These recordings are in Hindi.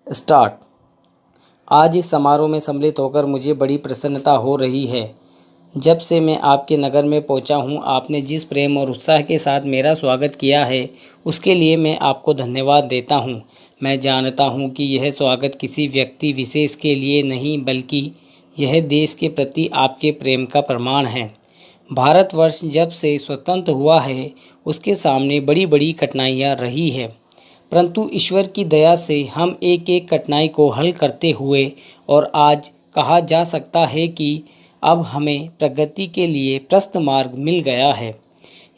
स्टार्ट। आज इस समारोह में सम्मिलित होकर मुझे बड़ी प्रसन्नता हो रही है। जब से मैं आपके नगर में पहुंचा हूं, आपने जिस प्रेम और उत्साह के साथ मेरा स्वागत किया है, उसके लिए मैं आपको धन्यवाद देता हूं। मैं जानता हूं कि यह स्वागत किसी व्यक्ति विशेष के लिए नहीं, बल्कि यह देश के प्रति आपके प्रेम का प्रमाण है। भारतवर्ष जब से स्वतंत्र हुआ है, उसके सामने बड़ी बड़ी कठिनाइयाँ रही है, परंतु ईश्वर की दया से हम एक एक कठिनाई को हल करते हुए और आज कहा जा सकता है कि अब हमें प्रगति के लिए प्रशस्त मार्ग मिल गया है।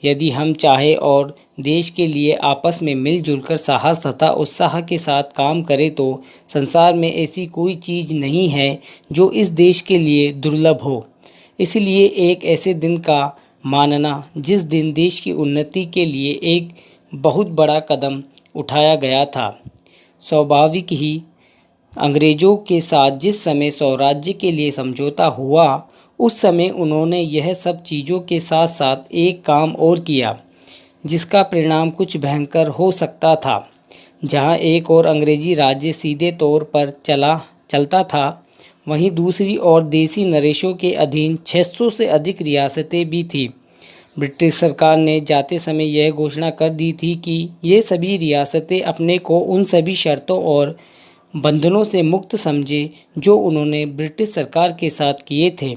यदि हम चाहें और देश के लिए आपस में मिलजुल कर साहस तथा उत्साह के साथ काम करें तो संसार में ऐसी कोई चीज़ नहीं है जो इस देश के लिए दुर्लभ हो। इसलिए एक ऐसे दिन का मानना जिस दिन देश की उन्नति के लिए एक बहुत बड़ा कदम उठाया गया था। स्वाभाविक ही अंग्रेज़ों के साथ जिस समय स्वराज्य के लिए समझौता हुआ, उस समय उन्होंने यह सब चीज़ों के साथ साथ एक काम और किया जिसका परिणाम कुछ भयंकर हो सकता था। जहां एक और अंग्रेजी राज्य सीधे तौर पर चलता था, वहीं दूसरी ओर देसी नरेशों के अधीन 600 से अधिक रियासतें भी थीं। ब्रिटिश सरकार ने जाते समय यह घोषणा कर दी थी कि ये सभी रियासतें अपने को उन सभी शर्तों और बंधनों से मुक्त समझे जो उन्होंने ब्रिटिश सरकार के साथ किए थे,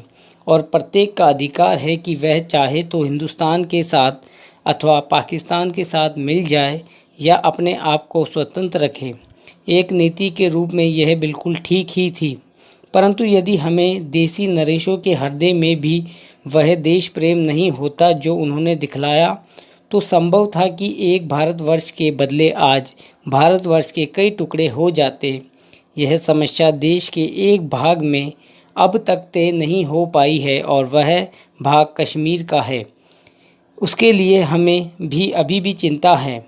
और प्रत्येक का अधिकार है कि वह चाहे तो हिंदुस्तान के साथ अथवा पाकिस्तान के साथ मिल जाए या अपने आप को स्वतंत्र रखे। एक नीति के रूप में यह बिल्कुल ठीक ही थी, परंतु यदि हमें देसी नरेशों के हृदय में भी वह देश प्रेम नहीं होता जो उन्होंने दिखलाया, तो संभव था कि एक भारतवर्ष के बदले आज भारतवर्ष के कई टुकड़े हो जाते। यह समस्या देश के एक भाग में अब तक तय नहीं हो पाई है और वह भाग कश्मीर का है। उसके लिए हमें भी अभी भी चिंता है।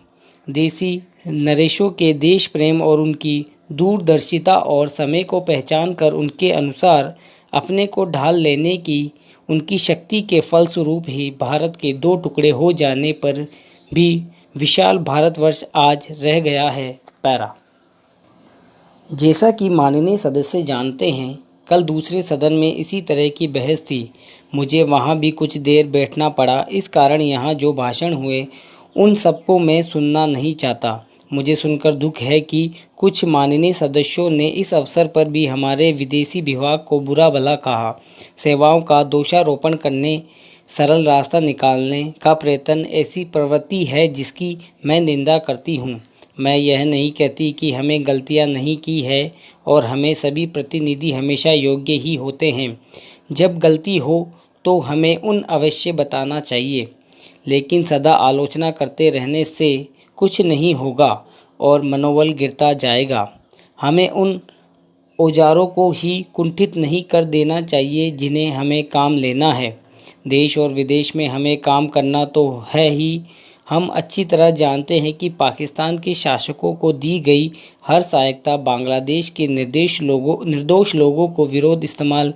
देसी नरेशों के देश प्रेम और उनकी दूरदर्शिता और समय को पहचान कर उनके अनुसार अपने को ढाल लेने की उनकी शक्ति के फलस्वरूप ही भारत के दो टुकड़े हो जाने पर भी विशाल भारतवर्ष आज रह गया है। पैरा। जैसा कि माननीय सदस्य जानते हैं, कल दूसरे सदन में इसी तरह की बहस थी। मुझे वहां भी कुछ देर बैठना पड़ा। इस कारण यहाँ जो भाषण हुए उन सबको मैं सुनना नहीं चाहता। मुझे सुनकर दुख है कि कुछ माननीय सदस्यों ने इस अवसर पर भी हमारे विदेशी विभाग को बुरा भला कहा। सेवाओं का दोषारोपण करने, सरल रास्ता निकालने का प्रयत्न ऐसी प्रवृत्ति है जिसकी मैं निंदा करती हूँ। मैं यह नहीं कहती कि हमें गलतियाँ नहीं की है और हमें सभी प्रतिनिधि हमेशा योग्य ही होते हैं। जब गलती हो तो हमें उन अवश्य बताना चाहिए, लेकिन सदा आलोचना करते रहने से कुछ नहीं होगा और मनोबल गिरता जाएगा। हमें उन औजारों को ही कुंठित नहीं कर देना चाहिए जिन्हें हमें काम लेना है। देश और विदेश में हमें काम करना तो है ही। हम अच्छी तरह जानते हैं कि पाकिस्तान के शासकों को दी गई हर सहायता बांग्लादेश के निर्दोष लोगों को विरोध इस्तेमाल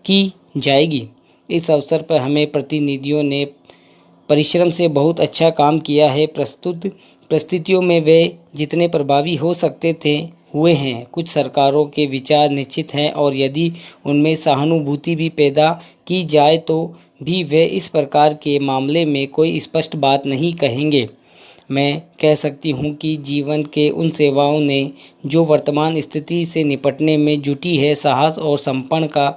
की जाएगी। इस अवसर पर हमें प्रतिनिधियों ने परिश्रम से बहुत अच्छा काम किया है। प्रस्तुत परिस्थितियों में वे जितने प्रभावी हो सकते थे हुए हैं। कुछ सरकारों के विचार निश्चित हैं और यदि उनमें सहानुभूति भी पैदा की जाए तो भी वे इस प्रकार के मामले में कोई स्पष्ट बात नहीं कहेंगे। मैं कह सकती हूँ कि जीवन के उन सेवाओं ने जो वर्तमान स्थिति से निपटने में जुटी है, साहस और समर्पण का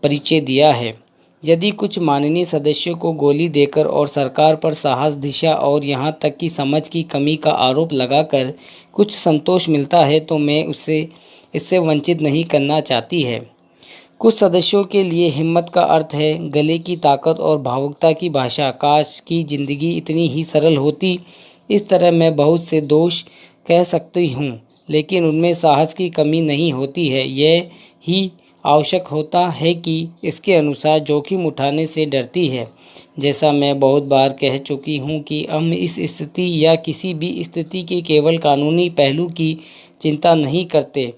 परिचय दिया है। यदि कुछ माननीय सदस्यों को गोली देकर और सरकार पर साहस, दिशा और यहाँ तक कि समझ की कमी का आरोप लगाकर कुछ संतोष मिलता है तो मैं इससे वंचित नहीं करना चाहती है। कुछ सदस्यों के लिए हिम्मत का अर्थ है गले की ताकत और भावुकता की भाषा। काश की जिंदगी इतनी ही सरल होती। इस तरह मैं बहुत से दोष कह सकती हूँ, लेकिन उनमें साहस की कमी नहीं होती है। यह ही आवश्यक होता है कि इसके अनुसार जोखिम उठाने से डरती है। जैसा मैं बहुत बार कह चुकी हूँ कि हम इस स्थिति या किसी भी स्थिति के केवल कानूनी पहलू की चिंता नहीं करते।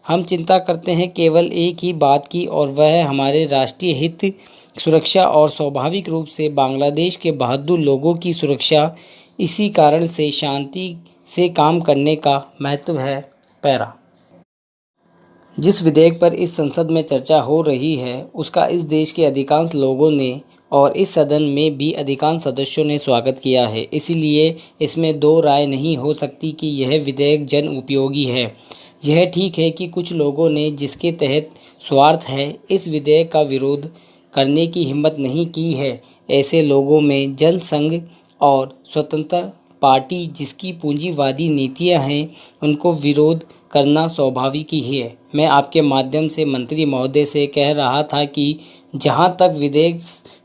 हम चिंता करते हैं केवल एक ही बात की, और वह हमारे राष्ट्रीय हित, सुरक्षा और स्वाभाविक रूप से बांग्लादेश के बहादुर लोगों की सुरक्षा। इसी कारण से शांति से काम करने का महत्व है। पैरा। जिस विधेयक पर इस संसद में चर्चा हो रही है उसका इस देश के अधिकांश लोगों ने और इस सदन में भी अधिकांश सदस्यों ने स्वागत किया है। इसलिए इसमें दो राय नहीं हो सकती कि यह विधेयक जन उपयोगी है। यह ठीक है कि कुछ लोगों ने जिसके तहत स्वार्थ है इस विधेयक का विरोध करने की हिम्मत नहीं की है। ऐसे लोगों में जनसंघ और स्वतंत्र पार्टी जिसकी पूंजीवादी नीतियां हैं उनको विरोध करना स्वाभाविक ही है। मैं आपके माध्यम से मंत्री महोदय से कह रहा था कि जहां तक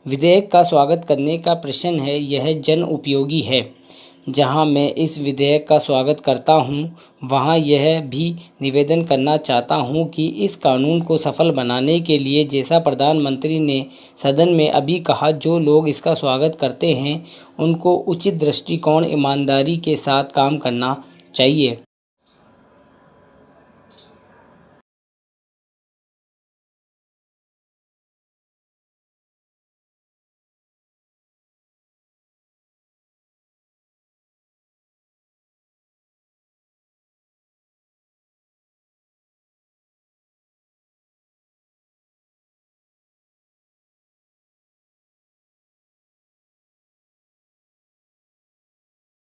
विधेयक का स्वागत करने का प्रश्न है यह जन उपयोगी है। जहां मैं इस विधेयक का स्वागत करता हूं वहां यह भी निवेदन करना चाहता हूं कि इस कानून को सफल बनाने के लिए जैसा प्रधानमंत्री ने सदन में अभी कहा जो लोग इसका स्वागत करते हैं उनको उचित दृष्टिकोण ईमानदारी के साथ काम करना चाहिए।